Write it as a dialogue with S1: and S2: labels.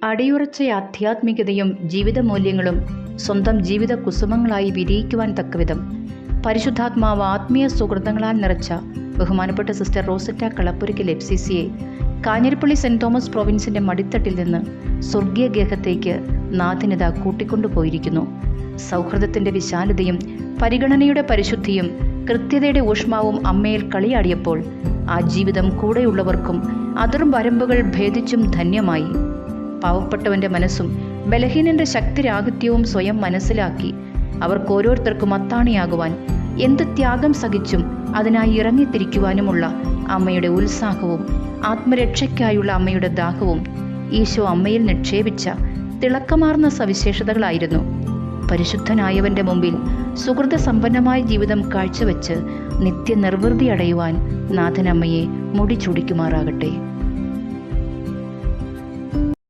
S1: അടിയുറച്ച ആധ്യാത്മികതയും ജീവിതമൂല്യങ്ങളും സ്വന്തം ജീവിത കുസുമങ്ങളായി വിരിയിക്കുവാൻ തക്കവിധം പരിശുദ്ധാത്മാവ് ആത്മീയ സുഹൃതങ്ങളാൽ നിറച്ച ബഹുമാനപ്പെട്ട സിസ്റ്റർ റോസറ്റ കളപ്പുരയ്ക്കൽ FCCയെ കാഞ്ഞിരപ്പള്ളി സെന്റ് തോമസ് പ്രൊവിൻസിന്റെ മടിത്തട്ടിൽ നിന്ന് സ്വർഗീയ ഗേഹത്തേക്ക് നാഥനിത കൂട്ടിക്കൊണ്ടുപോയിരിക്കുന്നു. സൗഹൃദത്തിന്റെ വിശാലതയും പരിഗണനയുടെ പരിശുദ്ധിയും കൃത്യതയുടെ ഊഷ്മാവും അമ്മയിൽ കളിയാടിയപ്പോൾ ആ ജീവിതം കൂടെയുള്ളവർക്കും അതിർവരമ്പുകൾ വരമ്പുകൾ ഭേദിച്ചും ധന്യമായി. പാവപ്പെട്ടവന്റെ മനസ്സും ബലഹീനന്റെ ശക്തിരാഹിത്യവും സ്വയം മനസ്സിലാക്കി അവർക്കോരോരുത്തർക്കും അത്താണിയാകുവാൻ എന്ത് ത്യാഗം സഹിച്ചും അതിനായി ഇറങ്ങിത്തിരിക്കുവാനുമുള്ള അമ്മയുടെ ഉത്സാഹവും ആത്മരക്ഷയ്ക്കായുള്ള അമ്മയുടെ ദാഹവും ഈശോ അമ്മയിൽ നിക്ഷേപിച്ച തിളക്കമാർന്ന സവിശേഷതകളായിരുന്നു. പരിശുദ്ധനായവന്റെ മുമ്പിൽ സുഹൃത സമ്പന്നമായ ജീവിതം കാഴ്ചവെച്ച് നിത്യനിർവൃതി അടയുവാൻ നാഥനമ്മയെ മുടി ചുടിക്കുമാറാകട്ടെ.